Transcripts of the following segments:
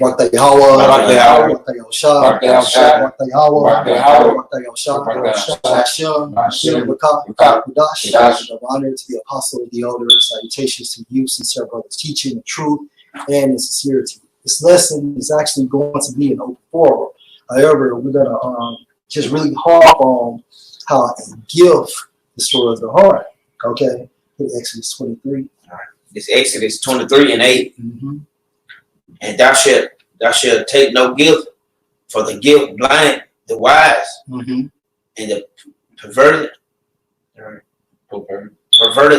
Barak Yahweh, Barak Yahweh, Barak Yahshua, Barak Yahshua, Barak Yahweh, Barak Yahweh, Barak Yahshua, Barak Hashem, Hashem, Rakah, Dash. Dash. Honor to the apostle, the elders, salutations to you, sincere brothers, teaching the truth and the sincerity. This lesson is actually going to be an open forum. However, we're going to just really harp on how a gift destroys the heart. Okay? In Exodus 23. All right. It's Exodus 23 and 8. Mm-hmm. And thou shalt take no gift, for the gift blind the wise, Mm-hmm. and the perverted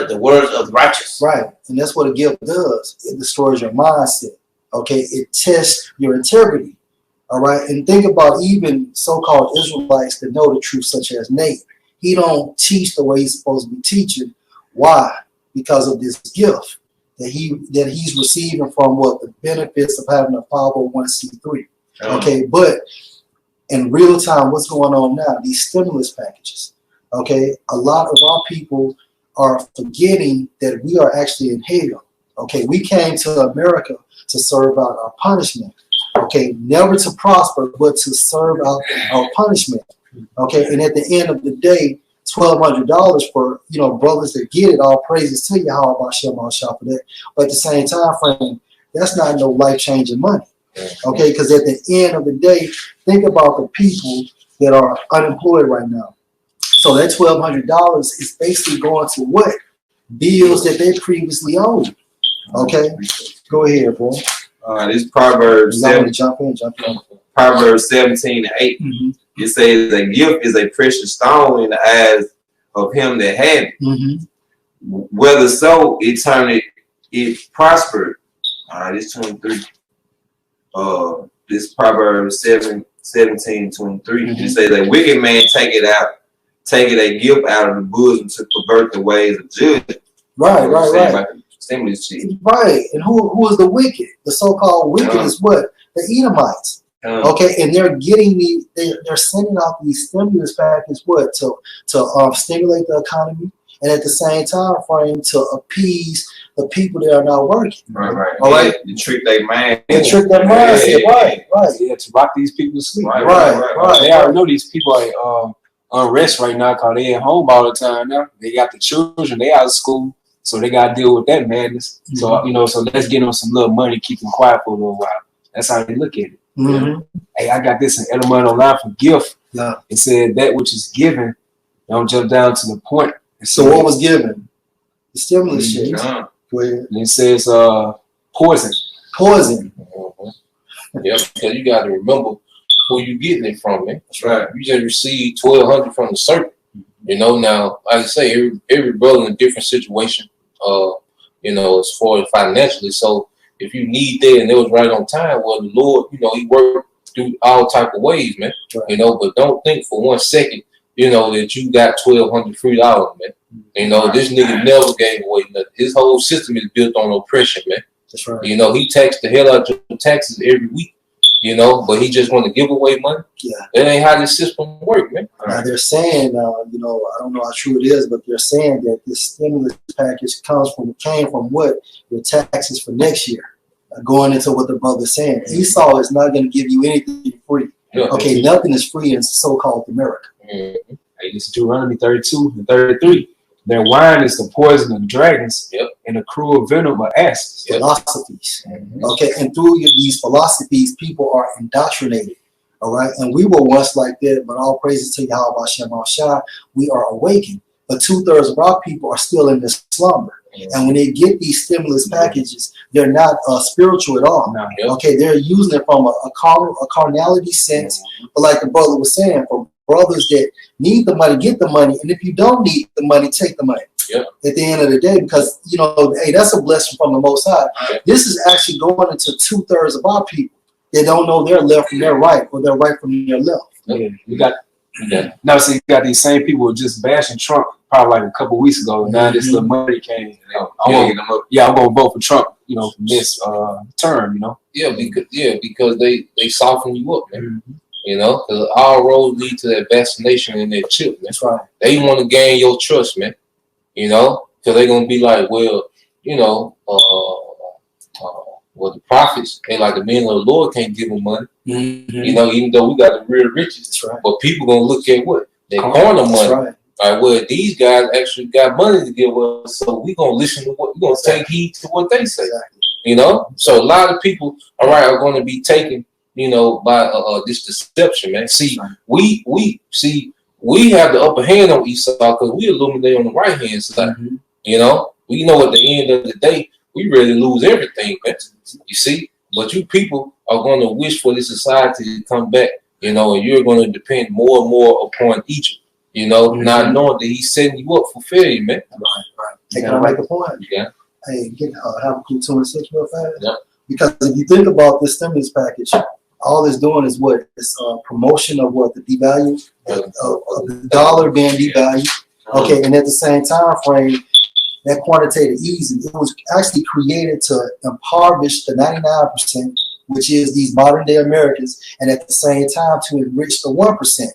the words of the righteous. Right. And that's what a gift does. It destroys your mindset. Okay? It tests your integrity. All right? And think about even so-called Israelites that know the truth, such as Nate. He don't teach the way he's supposed to be teaching. Why? Because of this gift that he's receiving from what the benefits of having a 501c3. Okay, but in real time, what's going on now? These stimulus packages. Okay, a lot of our people are forgetting that we are actually in hell. Okay, we came to America to serve out our punishment. Okay, never to prosper, but to serve out our punishment. Okay, and at the end of the day, $1,200 for brothers that get it. All praises to Yahweh Hashem for that. But at the same time frame, that's not no life-changing money. Okay, because at the end of the day, think about the people that are unemployed right now. So that $1,200 is basically going to what? Bills that they previously owed. Okay, go ahead, bro. This Proverbs 7. Jump in. Proverbs 17 and 8. Mm-hmm. It says a gift is a precious stone in the eyes of him that had it. Mm-hmm. Whether so, it prospered. This 23. This Proverbs 17:23. Mm-hmm. It says a wicked man taketh a gift out of the bosom to pervert the ways of judgment. Right. Like the stimulus check. Right. And who is the wicked? The so-called wicked is what? The Edomites. Okay, and they're getting they're sending out these stimulus packages to stimulate the economy, and at the same time frame to appease the people that are not working. Right. All right. To trick their mind. And trick their mindset. Right. Yeah, to rock these people to sleep. Right. They already know these people are unrest right now because they at home all the time now. They got the children, they out of school, so they got to deal with that madness. Mm-hmm. So let's get them some little money, keep them quiet for a little while. That's how they look at it. Mm-hmm. Hey, I got this in Edelman online for gift. Yeah. It said that which is given, don't jump down to the point. So what was given? The stimulus check. And it says poison. Yeah, because you got to remember who you getting it from, man. That's right. You just received $1,200 from the serpent. Now, like I say, every brother in a different situation. As far as financially. So if you need that and it was right on time, well, the Lord, He worked through all type of ways, man. Right. But don't think for 1 second, that you got $1,200 free, man. This nigga never gave away nothing. His whole system is built on oppression, man. That's right. He taxed the hell out of your taxes every week, but he just want to give away money. Yeah. That ain't how this system works, man. Now they're saying, I don't know how true it is, but they're saying that this stimulus package came from what? Your taxes for next year. Going into what the brother's saying. Esau is not going to give you anything free. Yeah. Okay, nothing is free in so-called America. Mm-hmm. Hey, this is Deuteronomy 32 and 33. Their wine is the poison of dragons, and the cruel venom of asps. Philosophies. Mm-hmm. Okay, and through these philosophies, people are indoctrinated. All right, and we were once like that, but all praises to Yahweh Hashem Shai, we are awakened. But 2/3 of our people are still in this slumber. And when they get these stimulus packages, they're not spiritual at all. Okay, they're using it from a carnality sense. But like the brother was saying, for brothers that need the money, get the money. And if you don't need the money, take the money. At the end of the day, because, hey, that's a blessing from the Most High. This is actually going into 2/3 of our people. They don't know their left from their right, or their right from their left. Yeah, you got these same people just bashing Trump probably like a couple weeks ago. Now this little money came. I'm gonna vote for Trump, from this term, Yeah, because they soften you up, man. Because all roads lead to that vaccination and that chip. That's right. They want to gain your trust, man. Because they're gonna be like, well, Well, the prophets, they like the men of the Lord can't give them money. Mm-hmm. You know, even though we got the real riches. That's right. But people gonna look at what? They corner money. That's right. All right, well, these guys actually got money to give us, so we gonna listen to what we gonna take heed to what they say. Exactly. You know, so a lot of people, all right, are going to be taken, you know, by this deception, man. See, we have the upper hand on Esau because we illuminate on the right hand side. Mm-hmm. You know, we know at the end of the day we really lose everything, man. You see, but you people are going to wish for this society to come back, you know, and you're going to depend more and more upon Egypt. You know, not knowing that he's setting you up for failure, man. Right. Can I make a point? Yeah. Hey, have a cool 26 real fast. Yeah. Because if you think about this stimulus package, all it's doing is what? It's promotion of what? The devalue of the dollar being devalued. Okay, and at the same time frame, that quantitative easing, it was actually created to impoverish the 99%, which is these modern day Americans, and at the same time to enrich the 1%.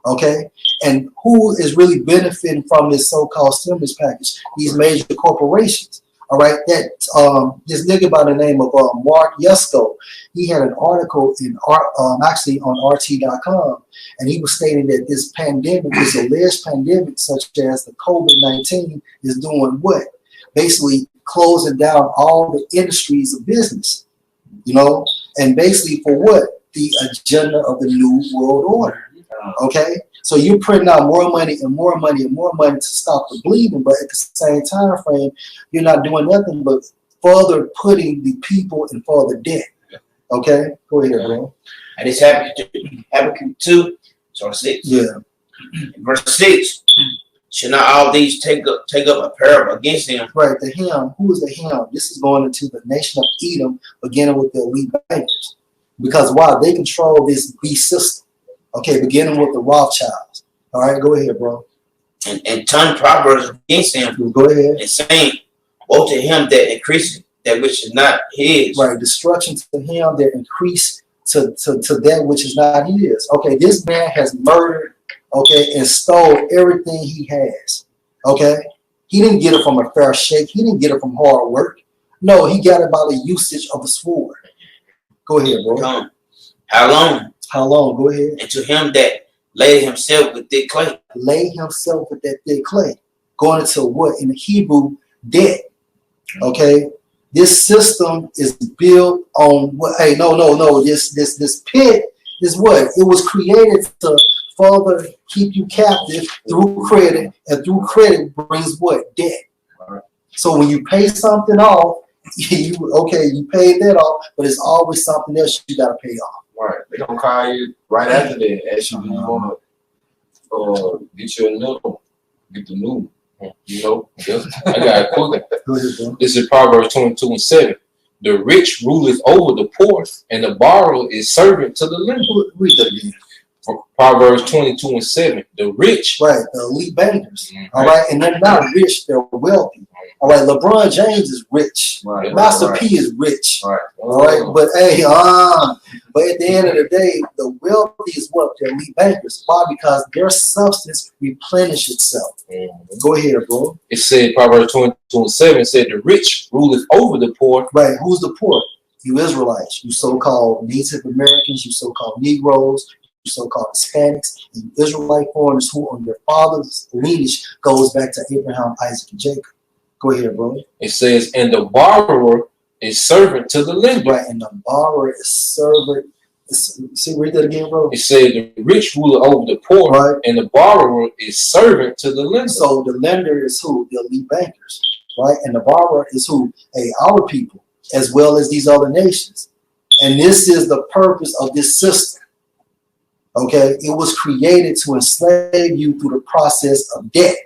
Okay, and who is really benefiting from this so-called stimulus package? These major corporations. All right, that this nigga by the name of Mark Yusko, he had an article in actually on RT.com, and he was stating that this pandemic, this alleged pandemic, such as the COVID-19, is doing what? Basically closing down all the industries of business, you know, and basically for what? The agenda of the new world order. Okay, so you're printing out more money and more money and more money to stop the bleeding, but at the same time frame, you're not doing nothing but further putting the people in further debt. Okay, go ahead, bro. And it's Habakkuk 2, verse 6. Yeah. Verse 6. Should not all these take up a parable against him? Right, the him. Who is the him? This is going into the nation of Edom, beginning with the elite bankers. Because why? They control this beast system. Okay, beginning with the Rothschilds. All right, go ahead, bro. And turn proverbs against him. Go ahead. And saying, woe to him that increases that which is not his. Right, destruction to him that increase to that which is not his. Okay, this man has murdered, okay, and stole everything he has. Okay, he didn't get it from a fair shake. He didn't get it from hard work. No, he got it by the usage of the sword. Go ahead, bro. Come. How long? How long? Go ahead. And to him that laid himself with thick clay. Lay himself with that thick clay. Going into what? In the Hebrew, debt. Okay? This system is built on what? Hey, no. This pit is what? It was created to further keep you captive through credit, and through credit brings what? Debt. So when you pay something off, you paid that off, but it's always something else you gotta pay off. Right. They're gonna call you right after that. Actually, you wanna get you a new, get the new. You know, I got it quick. Go ahead, bro. This is Proverbs 22:7. The rich ruleth over the poor, and the borrower is servant to the lender. Read that again. Proverbs 22:7. The rich, Right, the elite bankers. All right, and they're not rich; they're wealthy. All right, LeBron James is rich. Right. Master P is rich. Right. All right, but hey, but at the end of the day, the wealthy is what? The elite bankers. Why? Because their substance replenish itself. Go ahead, bro. it said, Proverbs 22:7 said, the rich ruleth over the poor. Right, who's the poor? You Israelites, you so-called Native Americans, you so-called Negroes, you so-called Hispanics, and you Israelite foreigners who on their father's lineage goes back to Abraham, Isaac, and Jacob. Go ahead, bro. It says, and the borrower is servant to the lender. Right, and the borrower is servant. See, read that again, bro. It said the rich ruler over the poor, Right. and the borrower is servant to the lender. So the lender is who? The elite bankers, right? And the borrower is who? Hey, our people, as well as these other nations. And this is the purpose of this system. Okay, it was created to enslave you through the process of debt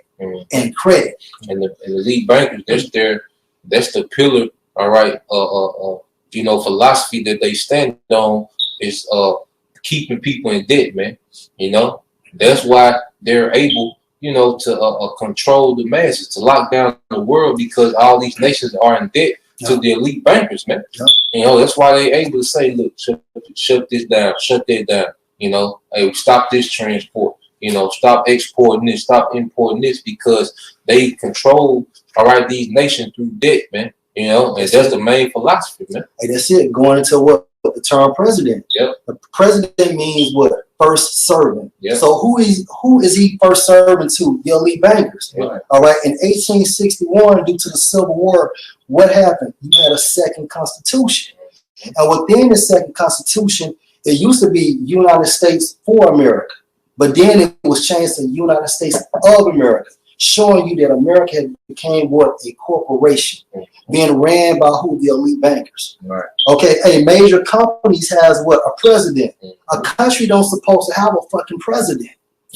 and credit. And the elite bankers, that's the pillar, all right, philosophy that they stand on is keeping people in debt, man. You know, that's why they're able, to control the masses, to lock down the world, because all these nations are in debt to the elite bankers, man. Yeah. That's why they're able to say, look, shut this down, shut that down. Hey, stop this transport. Stop exporting this, stop importing this, because they control, all right, these nations through debt, man. You know, and that's the main philosophy, man. Hey, that's it. Going into what the term president. Yep. The president means what? First servant. Yep. So who is he first servant to? The elite bankers. Right. All right. In 1861, due to the Civil War, what happened? You had a second constitution. And within the second constitution, it used to be United States for America. But then it was changed to United States of America, showing you that America had became what? A corporation, being ran by who? The elite bankers. Right. Okay, a major companies has what? A president. A country don't supposed to have a fucking president.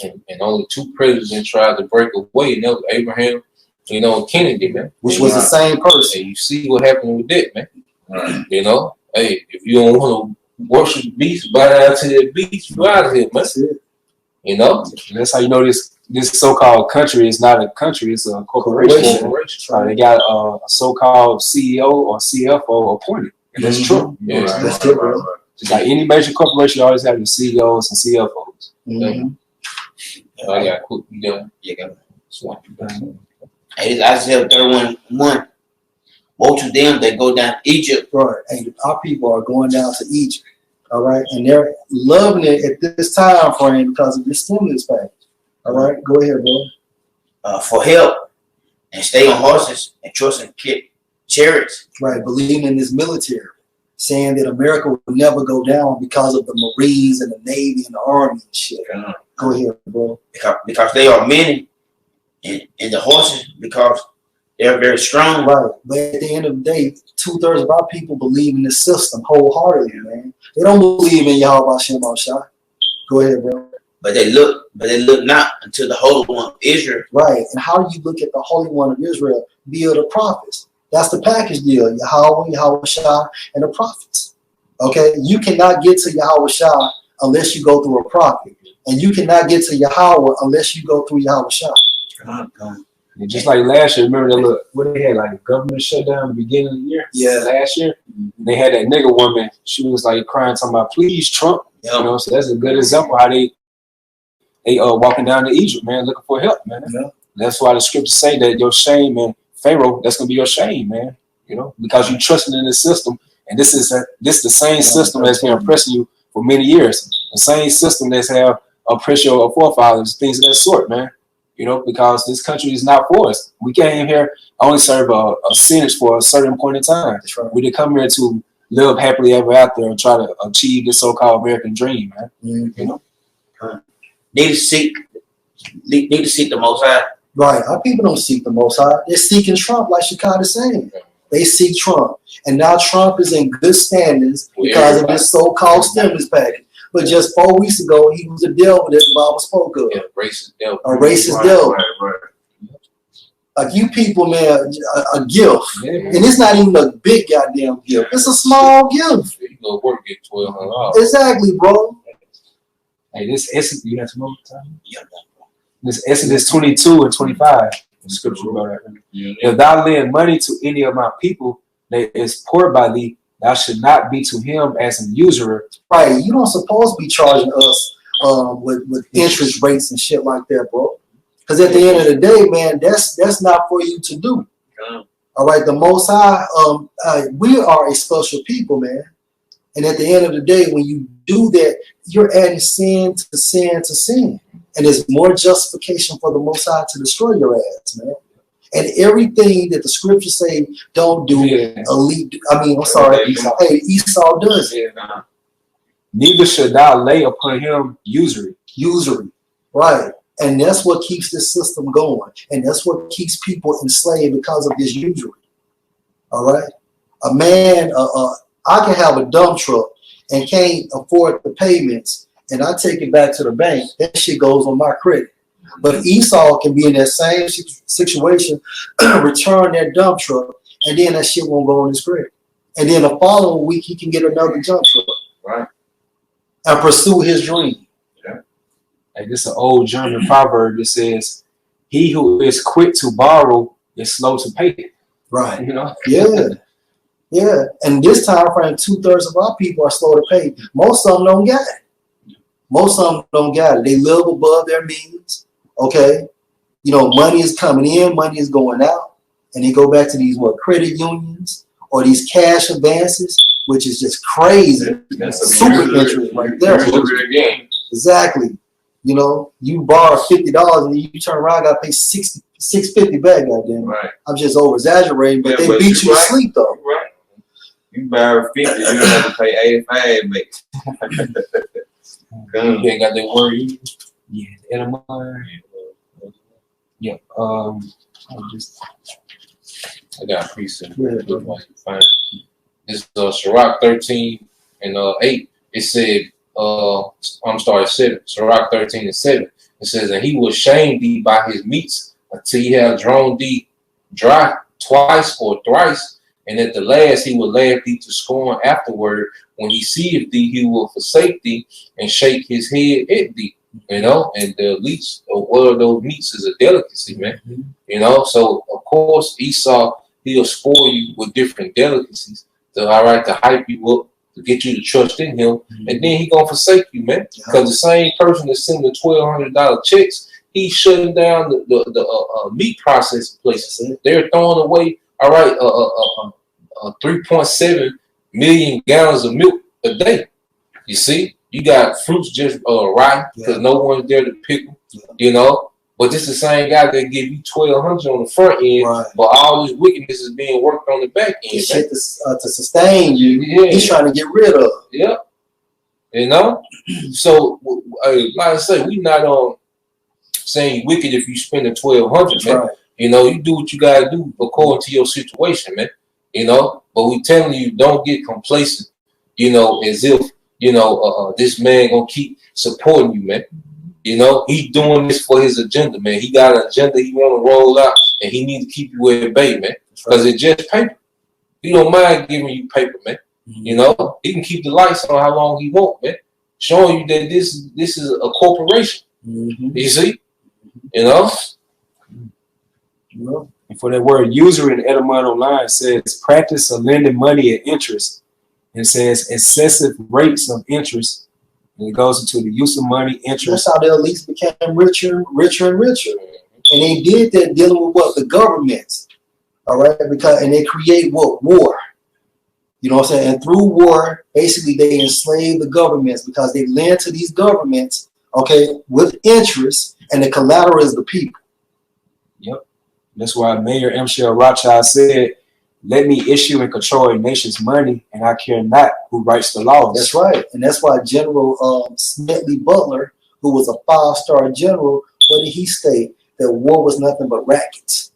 And only 2 presidents tried to break away, and that was Abraham, you know, Kennedy, man. Which was the same person. And you see what happened with that, man. Right. You know, hey, if you don't want to worship the beast, bow down to the beast, you out of here, man. That's it. You know? And that's how you know this so-called country is not a country, it's a corporation. They got a so-called CEO or CFO appointed. And that's true. Yeah, That's true, bro. Just like any major corporation, you always have your CEOs and CFOs. I got cool. Yeah. Isaiah 31:1. Woe to them that go down to Egypt. Right. And our people are going down to Egypt. All right. And they're loving it at this time frame because of this stimulus package. All right. Go ahead, bro. For help and stay on horses and trust in chariots. Right. Believing in this military, saying that America will never go down because of the Marines and the Navy and the Army and shit. Go ahead, bro. Because they are many, and the horses, because they're very strong. Right. But at the end of the day, 2/3 of our people believe in the system wholeheartedly, man. They don't believe in Yahweh Shem Shah. Go ahead, bro. But they look not unto the Holy One of Israel. Right. And how do you look at the Holy One of Israel via the prophets? That's the package deal. Yahweh Shah, and the prophets. Okay? You cannot get to Yahweh Shah unless you go through a prophet. And you cannot get to Yahweh unless you go through Yahweh Shah. And just like last year, remember that what they had, like a government shutdown at the beginning of the year? Yeah. Last year. They had that nigga woman, she was like crying, talking about, please, Trump. Yeah. You know, so that's a good example how they walking down to Egypt, man, looking for help, man. Yeah. That's why the scriptures say that your shame and Pharaoh, that's gonna be your shame, man. You know, because you trusting in the system, and this is the same system that's been oppressing you for many years. The same system that's have oppressed your forefathers, things of that sort, man. You know, because this country is not for us. We came here only serve a sentence for a certain point in time. That's right. We didn't come here to live happily ever after and try to achieve this so-called American dream, man. You know. Need to seek the Most High. Right. Our people don't seek the Most High. They're seeking Trump, like Shakad is saying. They seek Trump. And now Trump is in good standings because of this so-called stimulus package. But just 4 weeks ago, he was a devil that the Bible spoke of. Yeah, racist devil. A racist devil. Like you people, man, a gift. Yeah, And it's not even a big goddamn gift. It's a small gift. You go to work, get $1,200. Exactly, bro. Hey, this Exodus, you have to know the time? Yeah. This Exodus 22 and 25. The scripture about that. If thou lend money to any of my people that is poor by thee, thou should not be to him as an usurer. Right. You don't supposed to be charging us with interest rates and shit like that, bro. Because at the end of the day, man, that's not for you to do. All right. The Most High, we are a special people, man. And at the end of the day, when you do that, you're adding sin to sin to sin. And there's more justification for the Most High to destroy your ass, man. And everything that the scriptures say don't do, Esau does it. Neither should thou lay upon him usury. Usury. Right. And that's what keeps this system going. And that's what keeps people enslaved because of this usury. All right. A man, I can have a dump truck and can't afford the payments, and I take it back to the bank. That shit goes on my credit. But Esau can be in that same situation, return that dump truck, and then that shit won't go on his credit. And then the following week, he can get another dump truck. Right. And pursue his dream. Yeah. Like this is an old German proverb that says, he who is quick to borrow is slow to pay. Right. You know? Yeah. Yeah. And this time frame, 2/3 of our people are slow to pay. Most of them don't get it. Most of them don't get it. They live above their means. Okay. You know, money is coming in, money is going out. and they go back to these credit unions or these cash advances, which is just crazy. That's Super interest right there. Game. Exactly. You know, you borrow $50 and you turn around, got to pay $650 back. Goddamn. Right. I'm just over exaggerating, but they beat you to sleep though. Right. You borrow 50, you have to pay 85 back. You ain't got that worry. Yeah, Edamon. Yeah. I got a preset. Yeah. Fine. This Sirach 13 and 8. It said, I'm sorry, 7. Sirach 13 and 7. It says, and he will shame thee by his meats until he have drawn thee dry twice or thrice, and at the last he will laugh thee to scorn afterward. When he seeth thee, he will forsake thee and shake his head at thee. You know, and the least of one of those meats is a delicacy, man. You know, so of course Esau, he'll spoil you with different delicacies to to hype you up, to get you to trust in him, and then he gonna forsake you, man. Because the same person that's sending the $1,200 checks, he's shutting down the meat processing places. They're throwing away 3.7 million gallons of milk a day. You see, you got fruits just rotten because no one's there to pick them. You know, but this is the same guy that give you $1,200 on the front end, but all this wickedness is being worked on the back end. Shit to sustain you, he's trying to get rid of. Yeah, you know. So, like I say, we not on saying wicked if you spend the $1,200, man. Right. You know, you do what you gotta do according to your situation, man. You know, but we telling you, don't get complacent. You know, as if this man gonna keep supporting you, man. You know, he's doing this for his agenda, man. He got an agenda he want to roll out, and he need to keep you at bay, man. Because it's just paper. He don't mind giving you paper, man. You know, he can keep the lights on how long he want, man. Showing you that this is a corporation. You see, you know. And for that word usury in Edamon Online, it says practice of lending money at interest. It says excessive rates of interest. And it goes into the use of money, interest. That's how the elites became richer and richer. And they did that dealing with what? The governments. All right? And they create what? War. You know what I'm saying? And through war, basically they enslave the governments because they lend to these governments, okay, with interest, and the collateral is the people. Yep. That's why Mayor M. Shell Rothschild said, let me issue and control a nation's money, and I care not who writes the laws. That's right. And that's why General Smedley Butler, who was a 5-star general, what did he state? That war was nothing but rackets.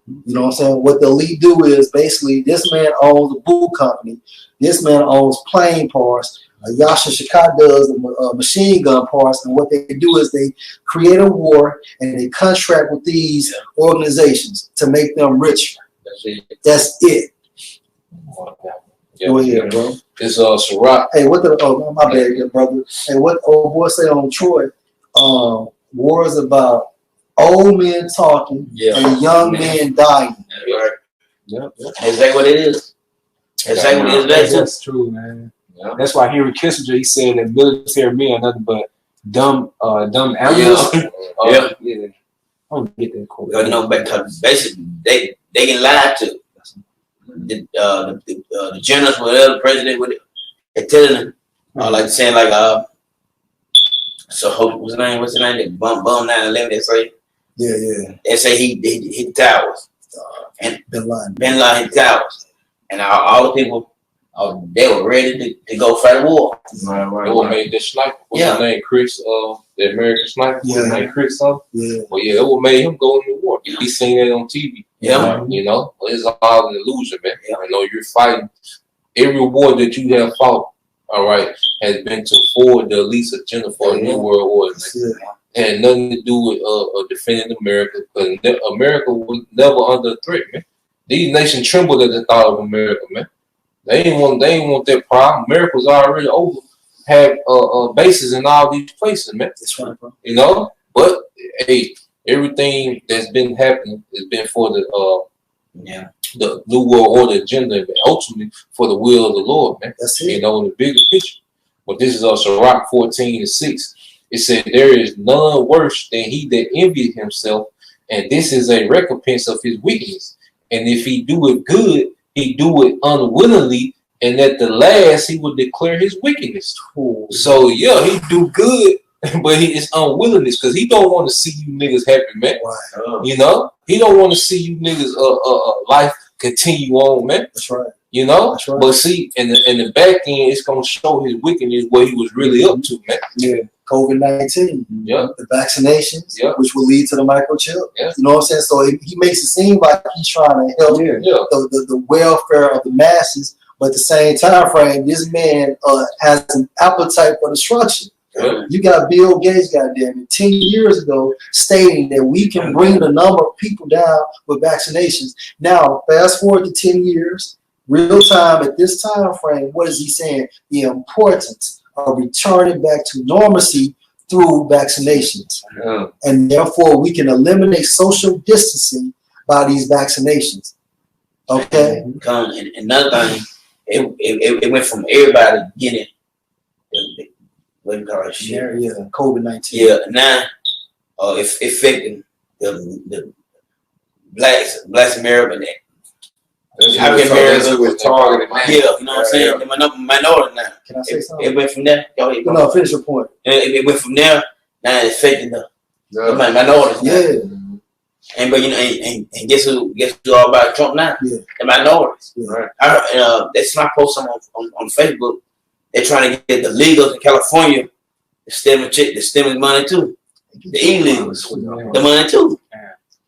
You know what I'm saying? What the elite do is basically this man owns a boot company. This man owns plane parts. Yasha Shaka does the machine gun parts. And what they do is they create a war and they contract with these organizations to make them richer. That's it. Yeah, Go ahead, bro. It's Sirach. Hey, what the? Oh, my bad, brother. Hey, what old boy say on Troy? War is about old men talking and young men dying. Right. Yep. Is that what it is? Is that what it is? That's true, man. Yeah. That's why Henry Kissinger, he said that military men are nothing but dumb animals. Yeah. I don't get that quote. No, because basically they get lied to. The generals, whatever, the president, they're telling them, like saying so what's the name? They bum 9/11. They say, they say he hit the towers, and Bin Laden hit the towers, and all the people, they were ready to go fight a war. Right. They were made this sniper. What's his name? Chris, the American sniper. What's his name? Chris something. Well, it would made him go into war. He seen that on TV. You know, it's all an illusion, man. I know you're fighting. Every war that you have fought, all right, has been to forward the elite's agenda for a new world order. It had nothing to do with defending America, because America was never under threat, man. These nations trembled at the thought of America, man. They ain't want that problem. America was already over, had bases in all these places, man. That's right, bro. You know, but hey, everything that's been happening has been for the New World Order agenda, and ultimately for the will of the Lord, man. That's it. You know, in the bigger picture. But this is Sirach 14:6. It said, there is none worse than he that envieth himself, and this is a recompense of his wickedness. And if he do it good, he do it unwillingly, and at the last he will declare his wickedness. So yeah, he do good, but it's unwillingness because he don't want to see you niggas happy, man. Right. You know, he don't want to see you niggas life continue on, man. That's right. You know, That's right. But see, in the back end, it's gonna show his wickedness, what he was really up to, man. Yeah. COVID-19. Yeah. The vaccinations, Yeah. which will lead to the microchip. Yeah. You know what I'm saying? So he makes it seem like he's trying to help the welfare of the masses, but at the same time frame, this man has an appetite for destruction. Yeah. You got Bill Gates, goddamn it, 10 years ago, stating that we can bring the number of people down with vaccinations. Now, fast forward to 10 years, real time at this time frame, what is he saying? The importance of returning back to normalcy through vaccinations. Yeah. And therefore, we can eliminate social distancing by these vaccinations. Okay? And another thing, it went from everybody getting what do you call it? Yeah, COVID-19. Yeah, now it's affecting the blacks America. African Americans was targeted. Yeah, you know what I'm saying? The minority now. Can I say something? It went from there. Go ahead. No, finish your point. It went from there. Now it's affecting the minorities. Now. Yeah. And but you know, and guess who all about Trump now? Yeah. The minorities. Yeah. That's my post on Facebook. They're trying to get the legals in California the stimulus money too. The illegals, the money too.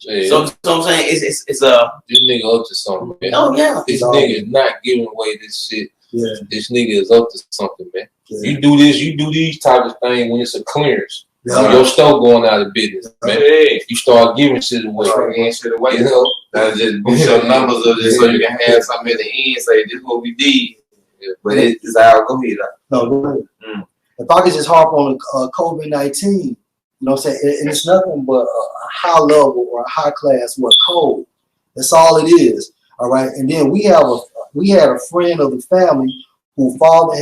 Yeah. So I'm saying it's this nigga up to something, man. Oh yeah. This nigga is not giving away this shit. Yeah. This nigga is up to something, man. Yeah. You do this, you do these type of things when it's a clearance. Yeah. When your store going out of business, man. Hey. You start giving shit away. You know, that's just boost your numbers up just so you can have something at the end. Say this is what we did. Yeah. But it's all go ahead. No, go ahead. If I could just harp on COVID-19, you know what I'm saying? And it's nothing but a high level or a high class code. That's all it is. All right. And then we had a friend of the family whose father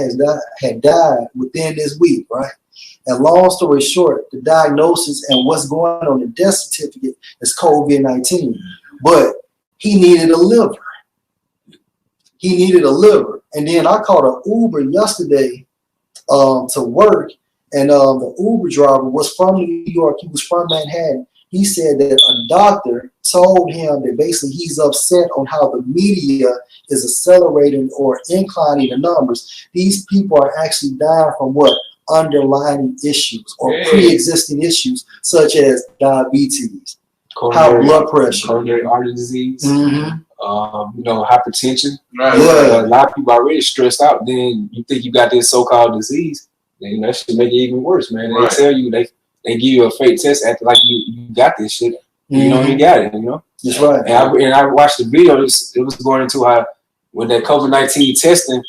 had died within this week, right? And long story short, the diagnosis and what's going on the death certificate is COVID-19. But he needed a liver. He needed a liver. And then I called an Uber yesterday to work. And the Uber driver was from New York. He was from Manhattan. He said that a doctor told him that basically he's upset on how the media is accelerating or inclining the numbers. These people are actually dying from what? Underlying issues or pre-existing issues such as diabetes, high blood pressure, coronary artery disease, mm-hmm. Hypertension. Right. Yeah. A lot of people are already stressed out. Then you think you got this so-called disease, then that should make it even worse, man. They tell you they give you a fake test after like you got this shit. Mm-hmm. You know you got it. You know. That's right. And I watched the video. It was going into how with that COVID-19 testing,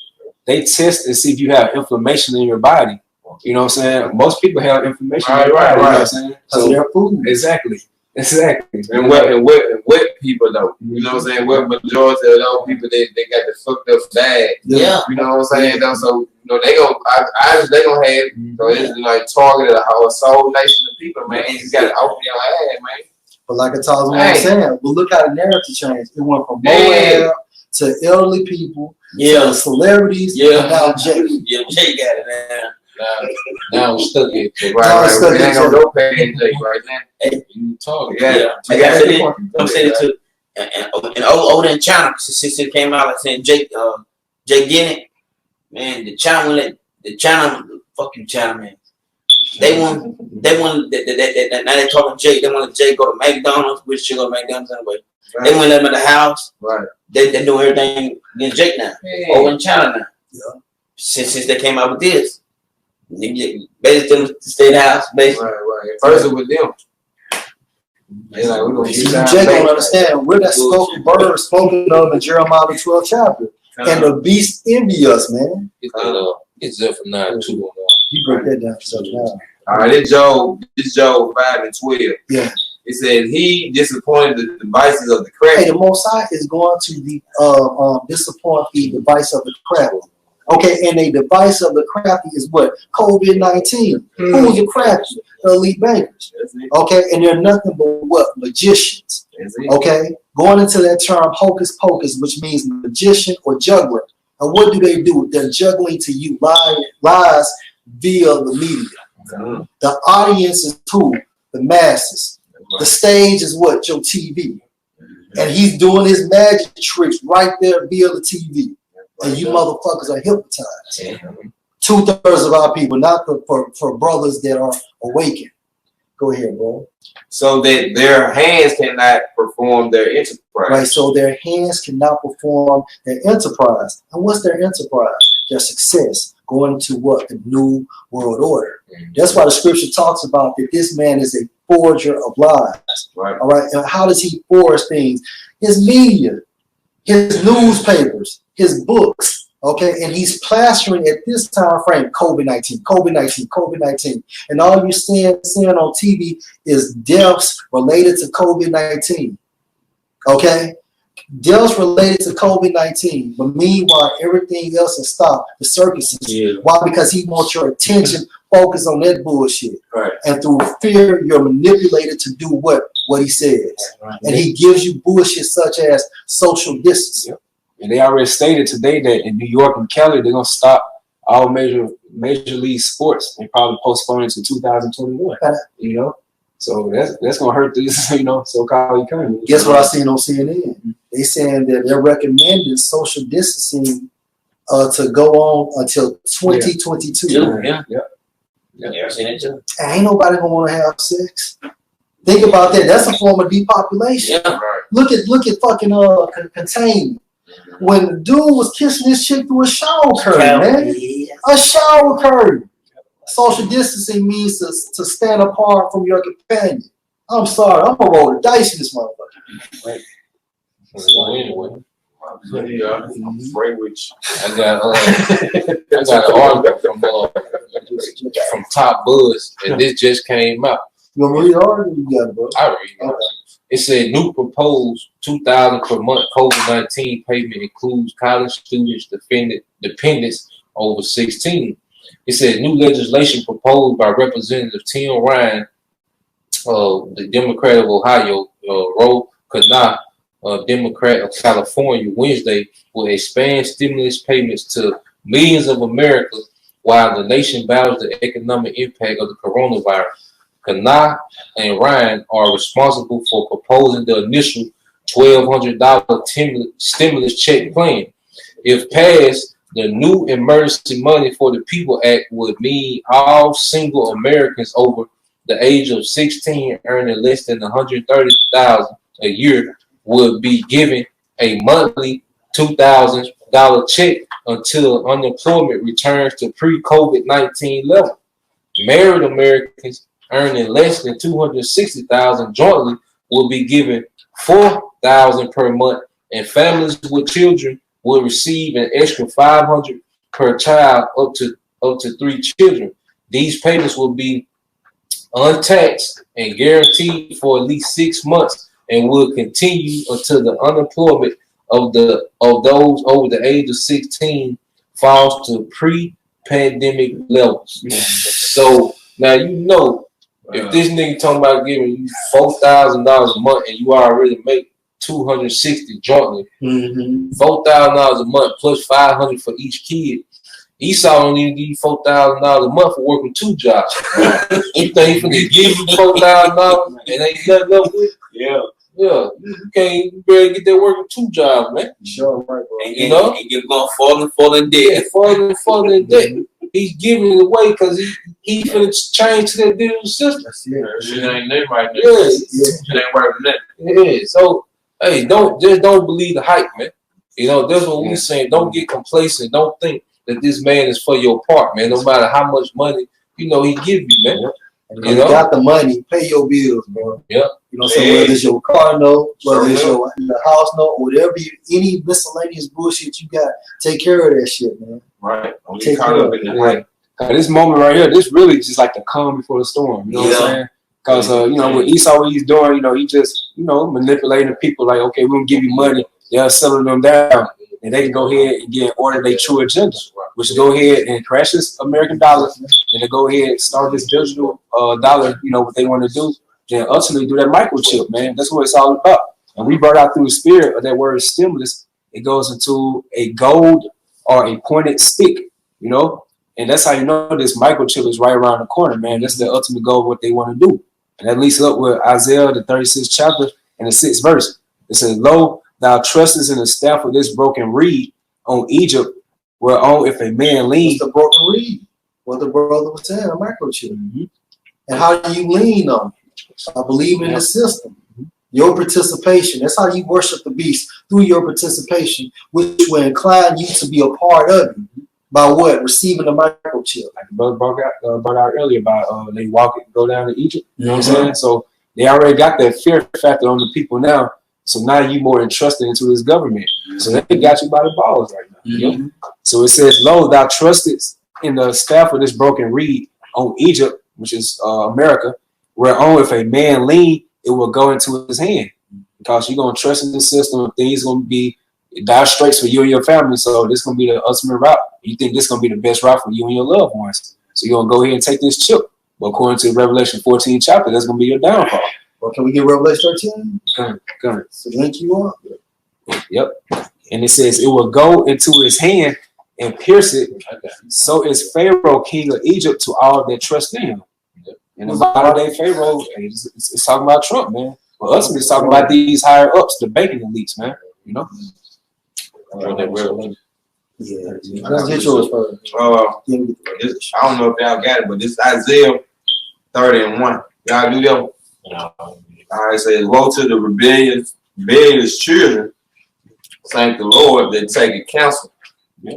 they test and see if you have inflammation in your body. You know what I'm saying? Most people have inflammation in their body. You know what I'm saying? So they're food. Exactly. And wet people though. You know what I'm saying? What majority of those people they got the fucked up bag. Yeah. You know what I'm saying? Though, so they gonna have it. So it's like targeted a whole nation of people, man. You gotta open your ass, man. But like I told you, I'm saying, but look how the narrative changed. It went from Moab to elderly people, to celebrities, and now Jay. Yeah, Jay got it now. Now I'm stuck here. Right. We ain't gonna go pay right now. Hey, You talking? Yeah. I'm saying it too. And over in China, since it came out like saying Jake Gennett, man, the fucking China, man. They want now they talking Jake. They want Jake go to McDonald's, which should go to McDonald's anyway. Right. They want to let him at the house. Right. They do everything against Jake now. Over in China now. Yeah. Since they came out with this. Basically, stay in the house, basically. Right. First, it was them. They like, we're going to use that. Jay don't understand. We're that spoken bird spoken of in Jeremiah the 12th chapter. And the beast envy us, man. It's up for 9-2 on that. You break that down for something now. All right, this Job 5:12. Yeah. It said he disappointed the devices of the crafty. Hey, the Most High is going to disappoint the device of the crafty. Okay, and a device of the crafty is what? COVID-19. Who's the crafty? The elite bankers. Okay, and they're nothing but what? Magicians. Okay, going into that term hocus pocus, which means magician or juggler. And what do? They're juggling to you lies via the media. The audience is who? The masses. The stage is what? Your TV. And he's doing his magic tricks right there via the TV. And you motherfuckers are hypnotized. 2/3 of our people, not for brothers that are awakened. Go ahead, bro. So that their hands cannot perform their enterprise. Right, so their hands cannot perform their enterprise. And what's their enterprise? Their success. Going to what? The new world order. That's why the scripture talks about that this man is a forger of lies. Right. All right. And how does he forge things? His media, his newspapers, his books. Okay, and he's plastering at this time frame COVID-19, COVID-19, COVID-19. And all you're seeing on TV is deaths related to COVID-19. Okay? Deaths related to COVID-19. But meanwhile, everything else is stopped. The circuses. Yeah. Why? Because he wants your attention focused on that bullshit. Right. And through fear, you're manipulated to do what he says. Right. And he gives you bullshit such as social distancing. Yep. And they already stated today that in New York and Cali, they're going to stop all major league sports and probably postpone it to 2021. You know, so that's going to hurt this, so-called economy. Guess what I seen on CNN? They saying that they're recommending social distancing to go on until 2022. Yeah. I've seen it too. And ain't nobody gonna want to have sex. Think about that. That's a form of depopulation. Yeah. Look at fucking containment. When the dude was kissing this chick through a shower curtain, man. A shower curtain. Social distancing means to stand apart from your companion. I'm sorry, I'm gonna roll the dice in this motherfucker. Right. Well, anyway, I'm afraid with you. I got an article from Top Buzz, and this just came out. You want me to read the article? You got it, bro. I read it. Okay. It said new proposed $2,000 per month COVID-19 payment includes college students dependents over 16. It said new legislation proposed by Representative Tim Ryan, the Democrat of Ohio, Ro Khanna, Democrat of California, Wednesday will expand stimulus payments to millions of Americans while the nation battles the economic impact of the coronavirus. Khanna and Ryan are responsible for proposing the initial $1,200 stimulus check plan. If passed, the new Emergency Money for the People Act would mean all single Americans over the age of 16 earning less than $130,000 a year would be given a monthly $2,000 check until unemployment returns to pre-COVID-19 level. Married Americans earning less than $260,000 jointly will be given $4,000 per month, and families with children will receive an extra $500 per child up to 3 children. These payments will be untaxed and guaranteed for at least 6 months and will continue until the unemployment of those over the age of 16 falls to pre-pandemic levels. So now if this nigga talking about giving you $4,000 a month and you already make $260 jointly, $4,000 a month plus $500 for each kid. Esau don't even give you $4,000 a month for working 2 jobs. You think he finna give you $4,000 and ain't nothing up with? Yeah. Yeah, you can't barely get that working 2 jobs, man. Sure, right, bro. And you're going falling in debt. Falling in debt. He's giving it away because he finna change to that digital system. That's it. Shit ain't that right there. Yeah. Shit ain't right with that. Yeah. So hey, don't believe the hype, man. That's what we saying. Don't get complacent. Don't think that this man is for your part, man. No matter how much money he give you, man. And you got the money, pay your bills, bro. Yeah. So whether it's your car note, whether it's your house note, or whatever, any miscellaneous bullshit you got, take care of that shit, man. Right. Take care of it. Right. This moment right here, this really just like the calm before the storm. You know what I'm saying? Because with Esau, what he's doing, he just manipulating the people. Like, okay, we're gonna give you money. They'll settle them down, and they can go ahead and get order their true agenda, which is go ahead and crash this American dollar, and to go ahead and start this digital dollar. What they want to do, then ultimately do that microchip, man. That's what it's all about. And we brought out through the spirit of that word stimulus, it goes into a gold or a pointed stick, you know? And that's how you know this microchip is right around the corner, man. That's the ultimate goal of what they want to do. And that leads up with Isaiah, the 36th chapter and the 6th verse. It says, Lo, thou trustest in the staff of this broken reed on Egypt, whereon if a man lean. What's the broken reed? What the brother was saying, a microchip. And how do you lean on it? I believe in the system. Your participation. That's how you worship the beast, through your participation, which will incline you to be a part of it. By what? Receiving the microchip. Like the brother brought out earlier about they go down to Egypt. You know what I'm saying? So they already got that fear factor on the people now. So now you more entrusted into this government. So they got you by the balls right now. You know? So it says, Lo, thou trustest in the staff of this broken reed on Egypt, which is America, whereon if a man lean, it will go into his hand. Because you're going to trust in the system. Things going to be dire straits for you and your family. So this is going to be the ultimate route. You think this is going to be the best route for you and your loved ones. So you're going to go ahead and take this chip. But according to Revelation 14 chapter, that's going to be your downfall. Well, can we get Revelation 13? Come. So link you up. Yep. And it says it will go into his hand and pierce it. So is Pharaoh, king of Egypt, to all that trust in him. And the modern day Pharaoh, it's talking about Trump, man. But us, it's talking about these higher ups, the banking elites, man. You know? Yeah. Let's get yours first. I don't know if y'all got it, but this Isaiah 30:1. Y'all do that? All right, it says, Woe to the rebellious children, thank the Lord, that take counsel,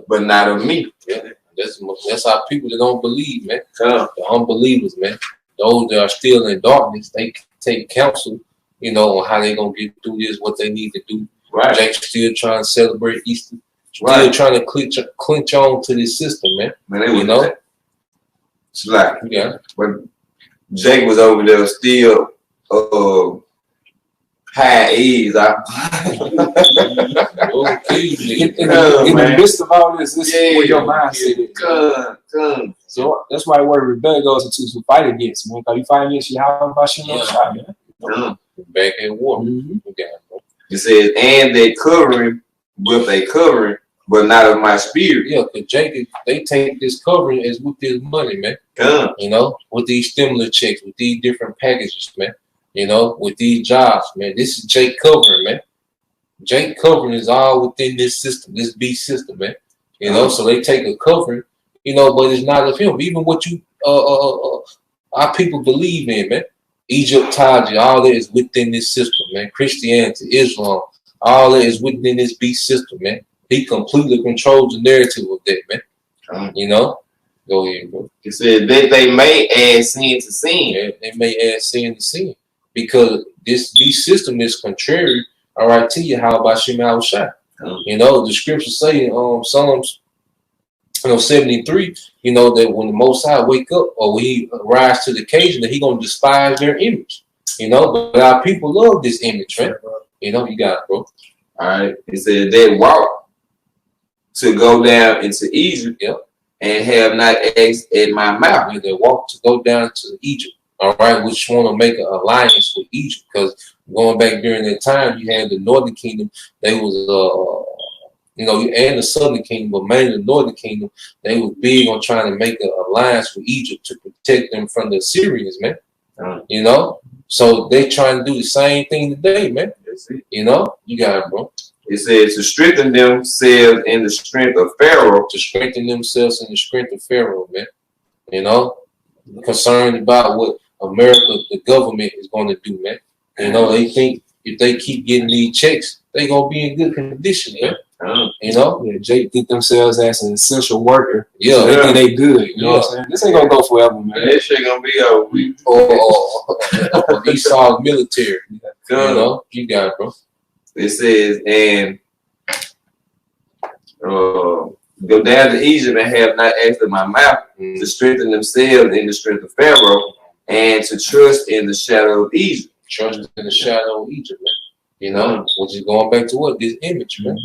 but not of me. Yeah. That's how people that don't believe, man. The unbelievers, man. Those that are still in darkness, they take counsel, you know, on how they gonna get through this, what they need to do. Right. Jake's still trying to celebrate Easter. Still trying to clinch on to this system, man. You know? It's like, but Jake was over there still high ease. In the midst of all this, this is where your mindset is. So that's why the word rebellion goes into to fight against, man. Because you fight against you, how about you know shot, man? Back at war. It says, and they covering with a covering, but not of my spirit. Yeah, because Jake, they take this covering as with this money, man. You know, with these stimulus checks, with these different packages, man. You know, with these jobs, man. This is Jake covering, man. Jake covering is all within this system, this beast system, man. You know, so they take a covering, you know, but it's not of him. Even what you our people believe in, man. Egyptology, all that is within this system, man. Christianity, Islam, all that is within this beast system, man. He completely controls the narrative of that, man. You know? Go ahead, bro. It said that they may add sin to sin. Yeah, they may add sin to sin. Because this beast system is contrary, all right, to you, how about Shema Shai? You know, the scriptures say in Psalms 73, you know, that when the Most High wake up or when he rise to the occasion, that he gonna despise their image. You know, but our people love this image, right? You know, you got it, bro. All right. It said they walk to go down into Egypt, and have not asked at my mouth. They walk to go down to Egypt, all right, which want to make an alliance with Egypt, because going back during that time, you had the Northern Kingdom. They was you know, and the Southern Kingdom, but mainly the Northern Kingdom, they was big on trying to make an alliance with Egypt to protect them from the Assyrians, man. You know, so they trying to do the same thing today, man. You know, you got it, bro. It says to strengthen themselves in the strength of Pharaoh. To strengthen themselves in the strength of Pharaoh, man. You know, concerned about what America, the government, is going to do, man. You know, they think if they keep getting these checks, they gonna be in good condition, man. You know, Jake think themselves as an essential worker. So they think they good. You know what I'm saying? This ain't gonna go forever, man. This shit gonna be over. Or Esau's military. You know, you got it, bro. It says, and go down to Egypt and have not asked in my mouth to strengthen themselves in the strength of Pharaoh and to trust in the shadow of Egypt. Trust in the shadow of Egypt, man. You know, which is going back to what? This image, man.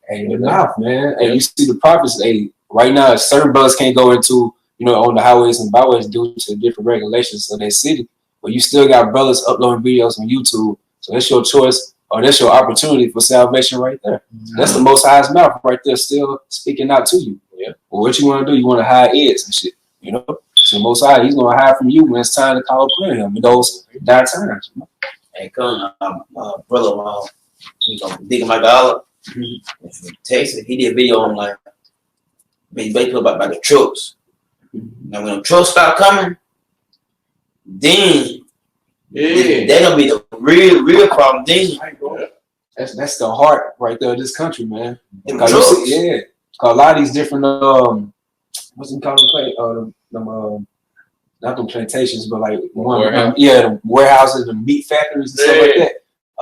Hey, your mouth, man. And you see the prophets, right now, certain brothers can't go into, you know, on the highways and byways due to different regulations of their city. but you still got brothers uploading videos on YouTube. So that's your choice, or that's your opportunity for salvation right there. That's the Most High's mouth right there, still speaking out to you. Yeah. But what you want to do, you want to hide heads and shit. You know, so the Most High, He's gonna hide from you when it's time to call upon Him in those dire times. You know? Hey, come, brother, you know, digging my dollar. Texas, he did a video on like basically about the trucks. Now when the trucks start coming, then they're gonna be the real problem. Then that's the heart right there of this country, man. Because a lot of these different what's it called? Not the plantations, but like the warehouses, the meat factories and stuff like that.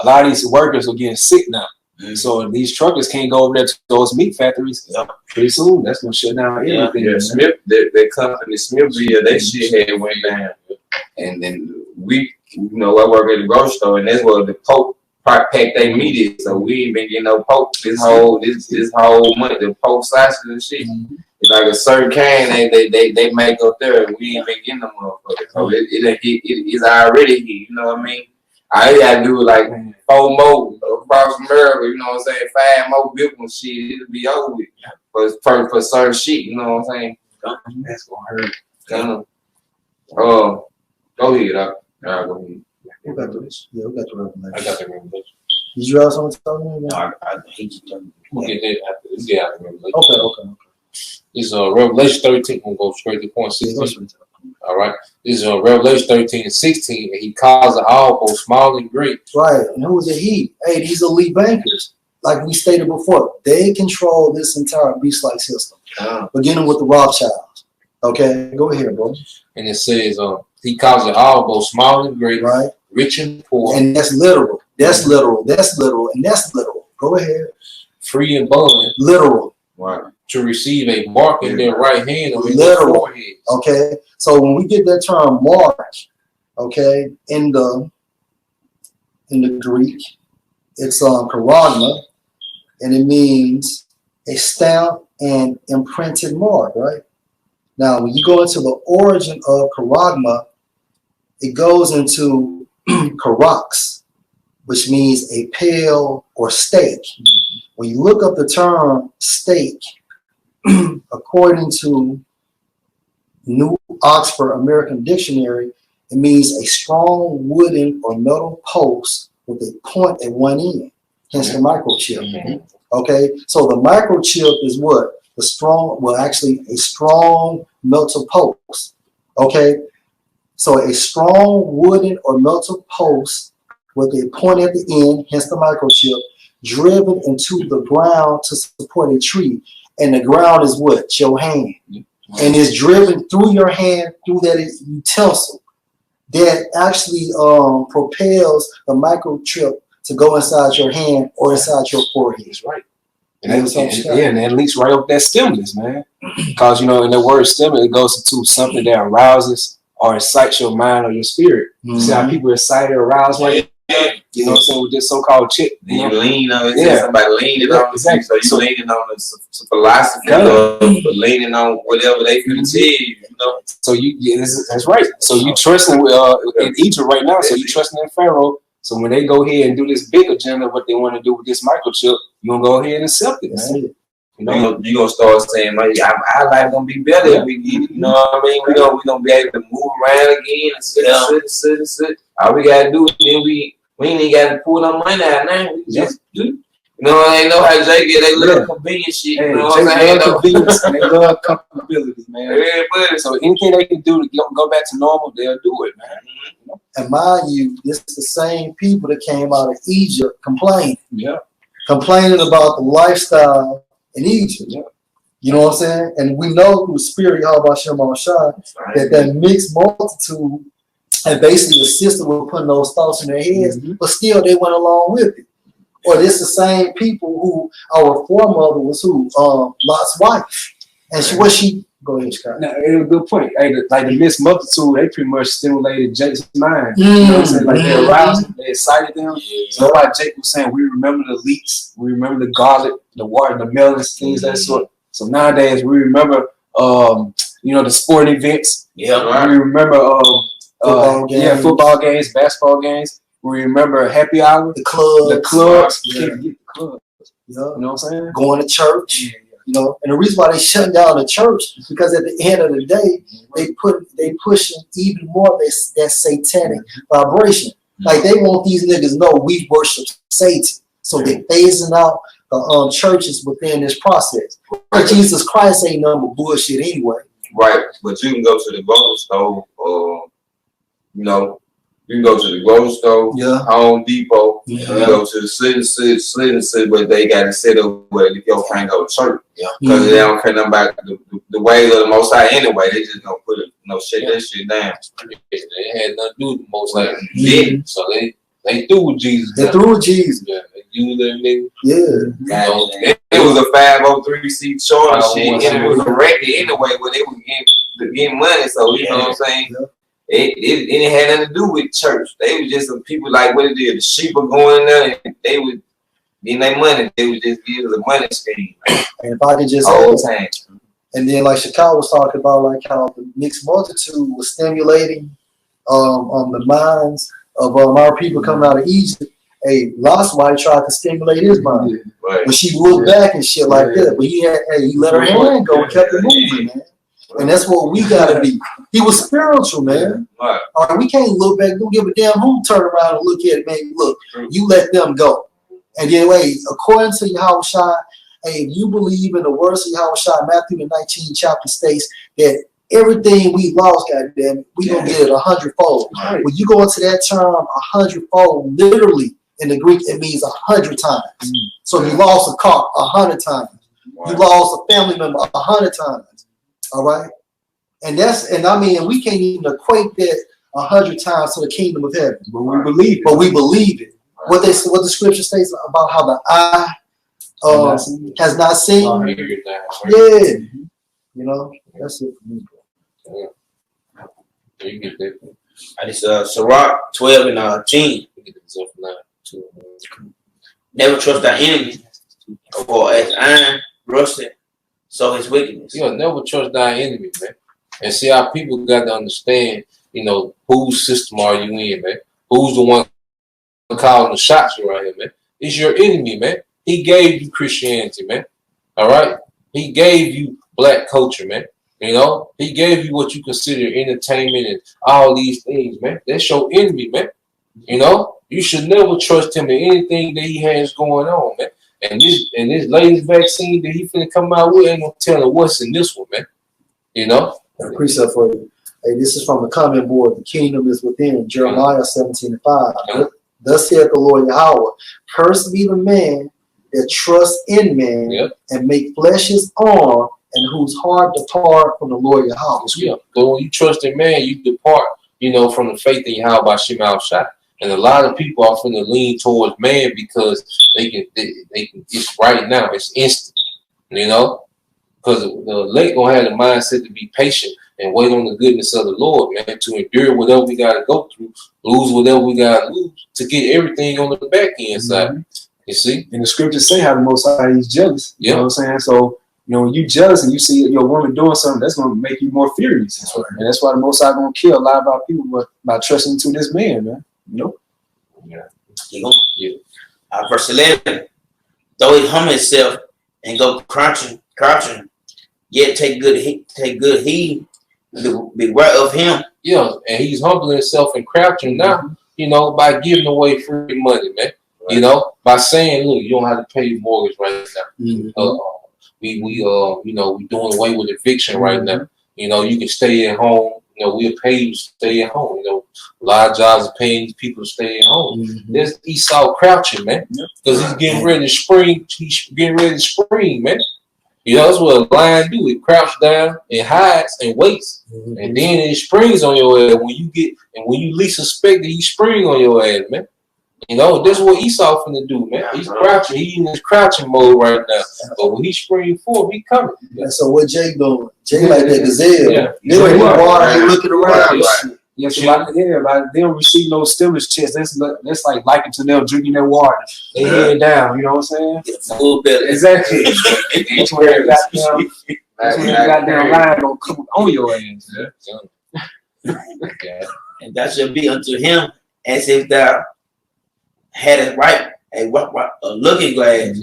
A lot of these workers are getting sick now. So if these truckers can't go over there to those meat factories, pretty soon that's gonna shut down everything. Yeah, Smith, that company Smithville, that shit had went down. And then we, you know, I work at the grocery store, and that's where the Pope pack their meat is. So we ain't been getting no Pope this whole month. The Pope sausage and shit. It's like a certain kind they make up there, and we ain't been getting them motherfuckers. So it's already here. You know what I mean? I gotta do like 4 more across America, you know what I'm saying? 5 more big ones, shit, it'll be over with for certain shit, you know what I'm saying? That's gonna hurt. Go ahead, Doc. Alright, go ahead. We got this. Yeah, we got the revelation. I got the revelation. Did you have something to tell me? No, I hate you. We'll get that after. Let's get out the revelation. Okay. This is Revelation 13. We'll go straight to point 16. All right. This is Revelation 13:16, and He calls it all, both small and great. Right. And who is it? He. Hey, these elite bankers, like we stated before, they control this entire beast-like system, beginning with the Rothschilds. Okay, go ahead, bro. And it says, He calls it all, both small and great, right, rich and poor. And that's literal. That's literal. That's literal. And that's literal. Go ahead. Free and bond. Literal. Right. To receive a mark in their right hand or in literal. their forehead. Okay. So when we get that term mark, okay, in the Greek, it's charagma, and it means a stamp and imprinted mark, right? Now, when you go into the origin of charagma, it goes into charax, which means a pale or stake. When you look up the term stake, according to New Oxford American Dictionary, it means a strong wooden or metal post with a point at one end, hence the microchip. Okay, so the microchip is what? A strong metal post. Okay, so a strong wooden or metal post with a point at the end, hence the microchip, driven into the ground to support a tree. And the ground is what? Your hand. And it's driven through your hand, through that utensil, that actually propels the microchip to go inside your hand or inside your forehead. That's right. And that links right up that stimulus, man. Because, you know, in the word stimulus, it goes into something that arouses or excites your mind or your spirit. You see how people are excited, aroused right now? You know what I'm saying? With this so-called chip. Then you lean on it. Somebody leaning on it. Exactly. So you leaning on some philosophy, leaning on whatever they can tell you, you know? So that's right. So you trusting in Egypt right now. So you trusting in Pharaoh. So when they go ahead and do this big agenda, what they want to do with this microchip, you're going to go ahead and accept it, man. You know? You're going to start saying, our life going to be better if we get it. You know what I mean? We're going to be able to move around again and sit. All we got to do is then we ain't even got to pull no money out now. We just do. You know, I ain't know how Jay get they little convenience shit. You know what I'm saying? Convenience and they love comfortability, man. Yeah, but so anything they can do to go back to normal, they'll do it, man. And mind you, this is the same people that came out of Egypt complaining. Yeah. Complaining about the lifestyle in Egypt. Yeah. You know what I'm saying? And we know through the spirit, that mixed multitude and basically assisted with putting those thoughts in their heads, but still they went along with it. Or it's the same people who our foremother was Lot's wife. And go ahead, Scott. No, it was a good point. Like the mixed multitude, they pretty much stimulated Jake's mind. You know what I'm saying? Like they aroused him, they excited them. So like Jake was saying, we remember the leeks, we remember the garlic, the water, the melons, things that sort. So nowadays we remember the sporting events. Yeah. We remember football games, basketball games. We remember happy hour, the clubs. Yeah. Can't forget the clubs. Yeah. You know what I'm saying? Going to church. Yeah. You know, and the reason why they shut down the church is because at the end of the day, they pushing even more that satanic vibration. Like they want these niggas know we worship Satan, so they're phasing out the churches within this process. But Jesus Christ ain't nothing but bullshit anyway. Right, but you can go to the grocery store, you know, you can go to the grocery store, Home Depot, you can go to the city, but they got to set up where your can't go to church. Because they don't care nothing about the ways of the Most High anyway. They just gonna put it, shut that shit down. They had nothing to do with the Most High. So they threw with Jesus. They threw with Jesus. Yeah, they used them niggas. Yeah. It was a 503c charter shit, and it was a record anyway where they were getting money. So you know what I'm saying? Yeah. It had nothing to do with church. They were just some people like what it is. The sheep are going in there, and they would getting their money. They would just give us a money scheme. And if I could just time. And then like Chicago was talking about like how the mixed multitude was stimulating the minds of our people coming out of Egypt. Hey, Lot's wife tried to stimulate his mind, but she looked back and shit like that. But he let her hand go and kept it moving, man. And that's what we gotta be. He was spiritual, man. All right, we can't look back. Don't give a damn who turn around and look at it, man. Look, you let them go. And then, according to Yahushua, if you believe in the words of Yahushua, Matthew the 19th chapter states that everything we lost, goddamn, we gonna get it 100-fold. When you go into that term 100-fold, literally in the Greek, it means 100 times. So you lost a car 100 times. You lost a family member 100 times. All right, and I mean, we can't even equate that 100 times to the kingdom of heaven. But we believe it. But we believe it. What the scripture states about how the eye has not seen. Yeah, you know, that's it for me, bro. Yeah. You get that. I just Sirach 12 and 10. Never trust thy enemy, for as iron rusted, so his wickedness. You'll never trust thy enemy, man. And see how people got to understand, whose system are you in, man? Who's the one calling the shots around here, man? It's your enemy, man. He gave you Christianity, man. All right? He gave you black culture, man. He gave you what you consider entertainment and all these things, man. That's your enemy, man. You should never trust him in anything that he has going on, man. And this latest vaccine that he finna come out with ain't no telling what's in this one, man. A precept for you. Hey, this is from the comment board. The kingdom is within. Jeremiah 17:5. Thus saith the Lord Yahweh, cursed be the man that trusts in man and make flesh his arm, and whose heart depart from the Lord Yahweh. Yeah, but when you trust in man, you depart, from the faith in Yahweh by Shema Shai. And a lot of people are finna lean towards man because they can. It's right now. It's instant. Because the elect gonna have the mindset to be patient and wait on the goodness of the Lord, man, to endure whatever we gotta go through, lose whatever we gotta lose, to get everything on the back end side. You see? And the scriptures say how the Most High is jealous. You know what I'm saying? So, when you jealous and you see your woman doing something, that's gonna make you more furious. That's right. And that's why the Most High gonna kill a lot of our people by trusting into this man, man. Verse 11. Though he humble himself and go crouching, yet take good heed, beware of him. Yeah, and he's humbling himself and crouching now, by giving away free money, man. Right. By saying, look, you don't have to pay your mortgage right now. We doing away with eviction right now. You can stay at home. We'll pay you to stay at home. A lot of jobs are paying these people to stay at home. There's Esau crouching, man, because he's getting ready to spring. He's getting ready to spring, man. That's what a lion do. It crouches down and hides and waits, and then it springs on your ass when you least suspect it. He spring on your ass, man. That's what Esau finna do, man. He's crouching. He's in his crouching mode right now. But when he spring forward, he coming. And so what Jay doing? Jay like that gazelle. Yeah. They in the water, he looking around. Yeah, so they don't receive no stimulus checks. That's like likened to them drinking their water. They head down, you know what I'm saying? Exactly. That's where the goddamn line gonna come on your ass. And that shall be unto him as if thou hadst wiped a looking glass,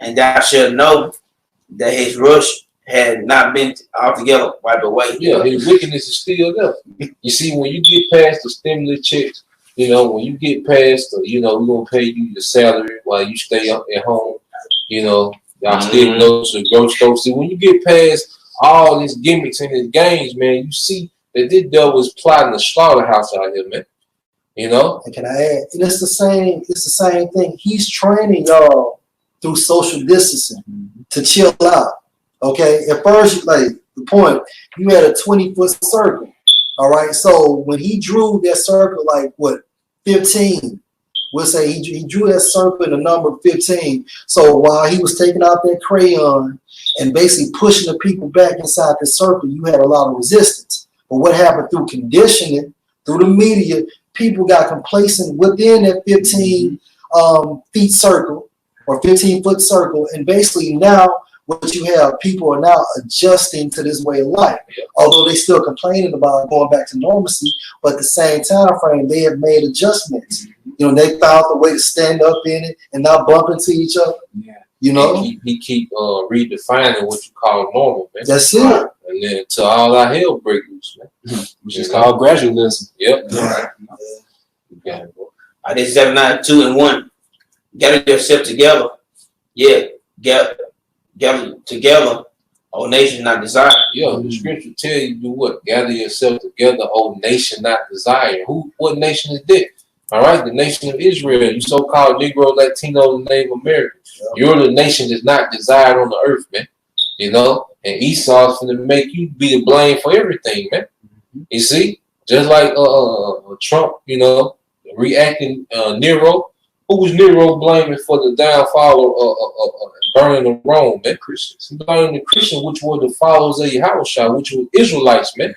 and thou shalt know that his rush had not been altogether wiped away. Yeah, his wickedness is still there. You see, when you get past the stimulus checks, you know, when you get past the, you know, we're gonna pay you your salary while you stay up at home, you know, y'all still go to the grocery store. See, when you get past all these gimmicks and these games, man, you see that this devil is plotting a slaughterhouse out here, man. You know? And can I add? And it's the same thing. He's training y'all through social distancing to chill out. Okay? At first, like the point, you had a 20-foot circle. All right. So when he drew that circle, like what, 15, we'll say he drew that circle in the number 15. So while he was taking out that crayon and basically pushing the people back inside the circle, you had a lot of resistance. But what happened through conditioning, through the media, people got complacent within that 15 feet circle or 15-foot circle. And basically now what you have, people are now adjusting to this way of life. Although they still complaining about going back to normalcy, but at the same time frame, they have made adjustments. You know, they found a way to stand up in it and not bump into each other. Yeah. You know? He keep redefining what you call normal, man. That's it. And then until all our hell break loose, man. Which is called gradualism. Yep. Yeah. Yeah. Isaiah 79, 2 and 1. Gather yourself together. Yeah. Gather together, O nation not desire. Yeah, the scripture tell you do what? Gather yourself together, O nation not desire. What nation is that? All right, the nation of Israel, you so-called Negro, Latino, Native American. You're the nation that's not desired on the earth, man. You know, and Esau's gonna make you be the blame for everything, man. You see, just like Trump, you know, reacting Nero. Who was Nero blaming for the downfall of burning of Rome, man? Christians. Burning the Christians, which were the followers of Yahushua, which were Israelites, man.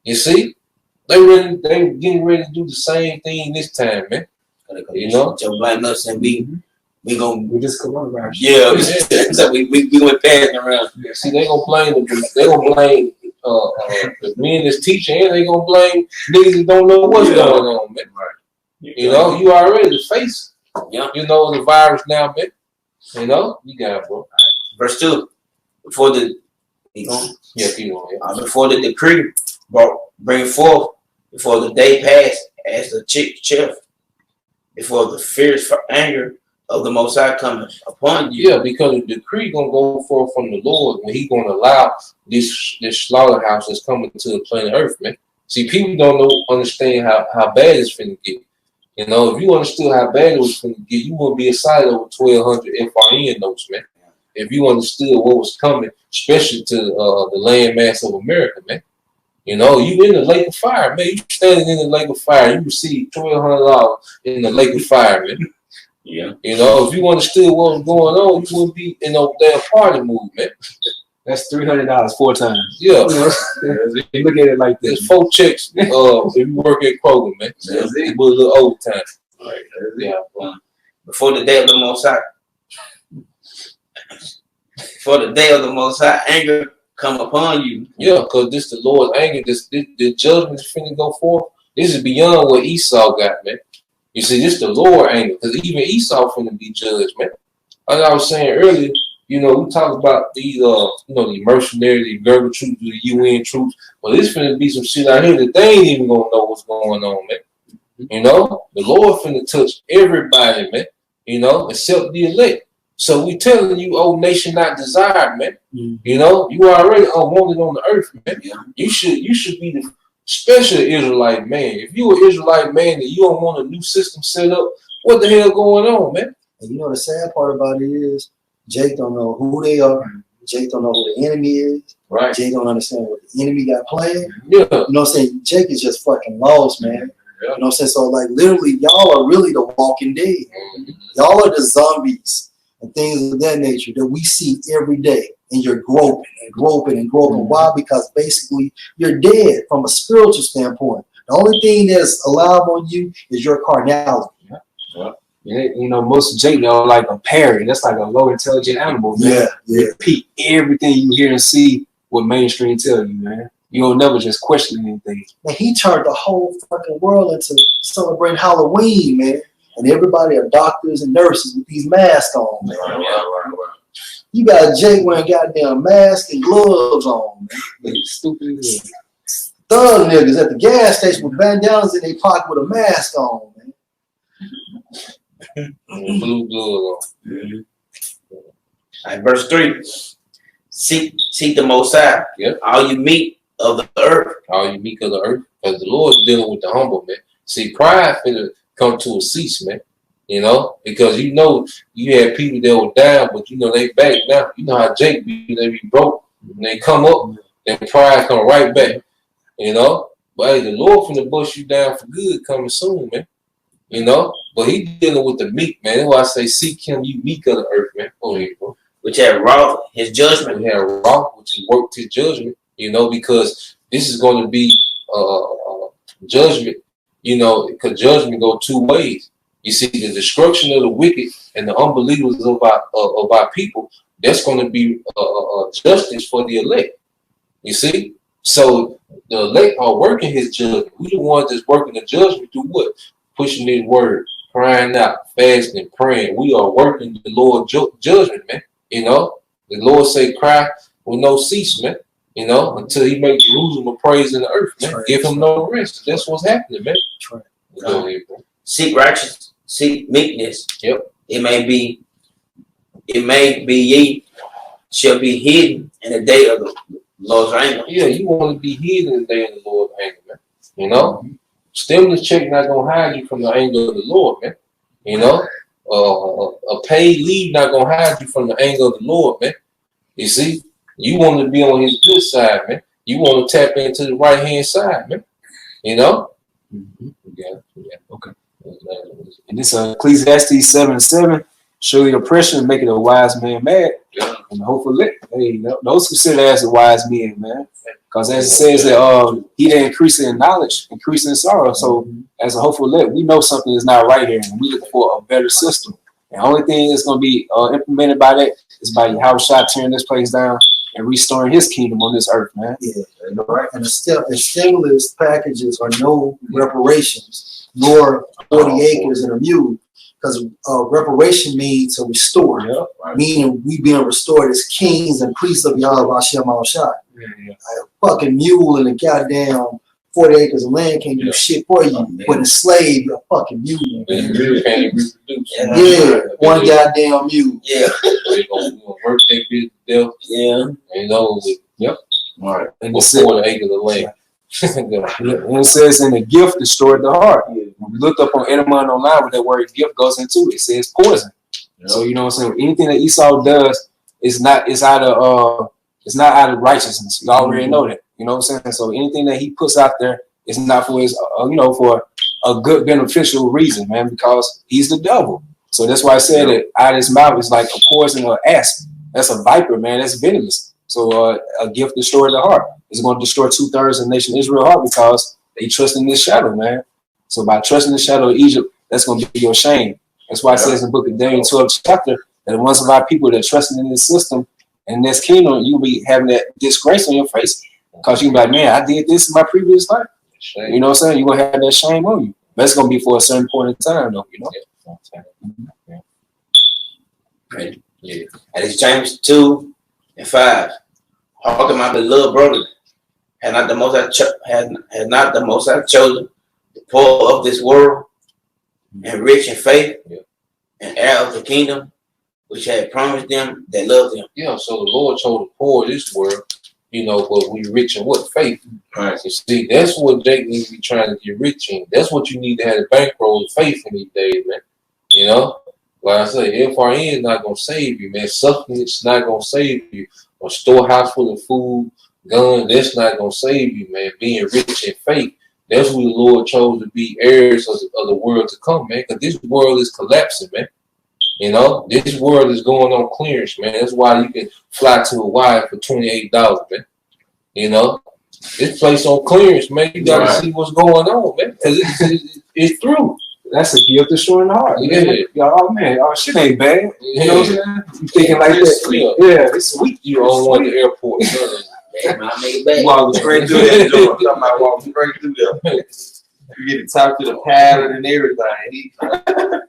You see? They getting ready to do the same thing this time, man. You know? Just blame us and we just coronavirus. Yeah, so we went passing around. See, they gonna blame the men that's teaching, and they gonna blame niggas that don't know what's going on, man. Right. You know, you already the face. Yeah. You know the virus now, man. You know, you got it, bro. Right. Verse 2. Before the before the decree bring forth, before the day passed, as the chief, before the fierce anger of the Most High coming upon you. Yeah, because the decree gonna go forth from the Lord when He gonna allow this slaughterhouse that's coming to the planet Earth, man. See, people don't understand how bad it's finna get. You know, if you understood how bad it was going to get, you wouldn't be excited over 1,200 FRN notes, man. If you understood what was coming, especially to the landmass of America, man. You know, you in the lake of fire, man. You standing in the lake of fire, you receive $1,200 in the lake of fire, man. Yeah. You know, if you understood what was going on, you wouldn't be in no damn party mood, man. That's $300 4 times. Yeah. You look at it like this. There's 4 checks if you work at Kroger, man. That's it. With a little overtime. Right. Yeah. Before the day of the Most High. Before the day of the Most High, anger come upon you. Yeah, because this the Lord's anger. The judgment is finna go forth. This is beyond what Esau got, man. You see, this the Lord anger. Because even Esau finna be judged, man. Like I was saying earlier, you know, we talk about these, you know, the mercenaries, the Gerber troops, the UN troops. But it's finna be some shit out here that they ain't even gonna know what's going on, man. You know, the Lord finna touch everybody, man. You know, except the elect. So we telling you, old nation not desired, man. You know, you already unwanted on the earth, man. You should be the special Israelite man. If you an Israelite man and you don't want a new system set up, what the hell going on, man? And you know the sad part about it is, Jake don't know who they are. Jake don't know who the enemy is. Right. Jake don't understand what the enemy got planned. Yeah. You know what I'm saying? Jake is just fucking lost, man. Yeah. You know what I'm saying? So like literally y'all are really the walking dead. Y'all are the zombies and things of that nature that we see every day. And you're groping and groping and groping. Why? Because basically you're dead from a spiritual standpoint. The only thing that's alive on you is your carnality. Yeah, you know, most Jake are like a parrot. That's like a low intelligent animal, man. Yeah. Repeat everything you hear and see what mainstream tell you, man. You'll never just question anything. Man, he turned the whole fucking world into celebrating Halloween, man. And everybody are doctors and nurses with these masks on, man. Right. You got Jake wearing goddamn masks and gloves on, man. Stupid as hell. Thug niggas at the gas station with bandanas in their pocket with a mask on, man. Blue blood on. Mm-hmm. All right, verse 3. Seek the Most High. Yep. All you meek of the earth. All you meek of the earth. Because the Lord's dealing with the humble, man. See, pride finna come to a cease, man. You know, because you know you had people that were down, but you know they back now. You know how Jake be, they be broke. When they come up, then pride come right back. You know? But hey, the Lord finna bust you down for good coming soon, man. You know? But he dealing with the meek, man. That's why I say seek him, you meek of the earth, man. Go ahead, bro. Which have wrought his judgment. We have wrought, which has worked his judgment, you know, because this is going to be judgment, you know, because judgment go two ways. You see, the destruction of the wicked and the unbelievers of our people, that's going to be justice for the elect. You see? So the elect are working his judgment. We the ones that's working the judgment through what? Pushing his word, crying out, fasting, praying. We are working the Lord's judgment, man. You know, the Lord say, cry with no cease, man. You know, until he makes Jerusalem a praise in the earth, man. Right. Give him no rest. That's what's happening, man. Right. Go ahead, bro. Seek righteousness, seek meekness. Yep. It may be ye shall be hidden in the day of the Lord's anger. Yeah, you want to be hidden in the day of the Lord's anger, man. You know, stimulus check not gonna hide you from the anger of the Lord, man. You know. A paid leave not gonna hide you from the anger of the Lord, man. You see, you want to be on his good side, man. You want to tap into the right hand side, man. You know. Mm-hmm. Yeah. Okay. And this Ecclesiastes 7:7, surely oppression make it a wise man mad. Yeah. And hopefully, hey, those consider as the wise men, man. Because as it says that he that increase in knowledge, increase in sorrow. So as a hopeful elect, we know something is not right here, and we look for a better system. And the only thing that's going to be implemented by that is by Yahushua tearing this place down and restoring his kingdom on this earth, man. Yeah, right. And the stimulus packages are no reparations, nor 40 acres and a mule, because reparation means to restore, meaning we being restored as kings and priests of Yahweh Hashem Al-Shai. A fucking mule and a goddamn 40 acres of land can't do shit for you. But a slave, you're a fucking mule. Yeah, one goddamn mule. Yeah. They gonna work their bitch to death. Yeah. You know, yep. All right. And before the acres of land. And it says, and the gift destroyed the heart. When we looked up on Edamon online, where that word gift goes into, it says poison. Yep. So you know what I'm saying? Anything that Esau does is not out of righteousness. You already know that. You know what I'm saying? So anything that he puts out there is not for his, for a good beneficial reason, man, because he's the devil. So that's why I said that out of his mouth is like a poison or asp. That's a viper, man. That's venomous. So a gift destroyed the heart. It's going to destroy 2/3 of the nation of Israel heart because they trust in this shadow, man. So by trusting the shadow of Egypt, that's going to be your shame. That's why it says in the book of Daniel 12th chapter that once of our people that are trusting in this system and this kingdom, you'll be having that disgrace on your face because you'll be like, man, I did this in my previous life. Shame. You know what I'm saying? You're going to have that shame on you. But it's going to be for a certain point in time, though, you know? Right. Yeah. And it's James 2:5. Hearken, my beloved brother, had not the Most High chosen the poor of this world and rich in faith and heir of the kingdom, which had promised them that loved him. Yeah, so the Lord chose the poor of this world, but we rich in what? Faith. Right. You see, that's what Jake needs to be trying to get rich in. That's what you need to have a bankroll of faith in these days, man. You know? Like I say, FRN is not going to save you, man. Substance is not going to save you. A storehouse full of food, gun, that's not going to save you, man. Being rich in faith, that's what the Lord chose to be heirs of the world to come, man. Because this world is collapsing, man. You know, this world is going on clearance, man. That's why you can fly to Hawaii for $28, man. You know, this place on clearance, man. You got to see what's going on, man. Because it's through. That's a gift destroying the heart. Yeah. Oh man, shit ain't bad. You know what I'm saying? You thinking like that? Yeah, it's sweet. You don't want the airport. Man, I make it back. Walking straight through that door. I'm talking about walking straight through there. You get to talk to the pattern and everything.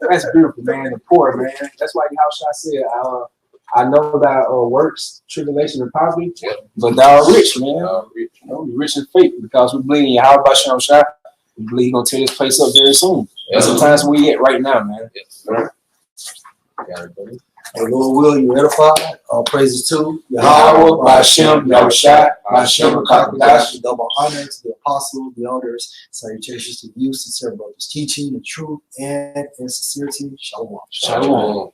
That's beautiful, man. The poor, man. That's why Yahushua said, I know that works, tribulation and poverty, but thou art rich, man. You know, you're rich in faith because we believe in Yahushua. We believe he's going to tear this place up very soon. That's the times we at right now, man. Hey, Lord will, you edified. All praises to Yahweh, Ba'Shem, Yahushua, Ba'Shem, Kakadash. Double honor to the apostles, the elders. Salutations to you, sincere brothers, teaching the truth and in sincerity. Shalom. Shalom.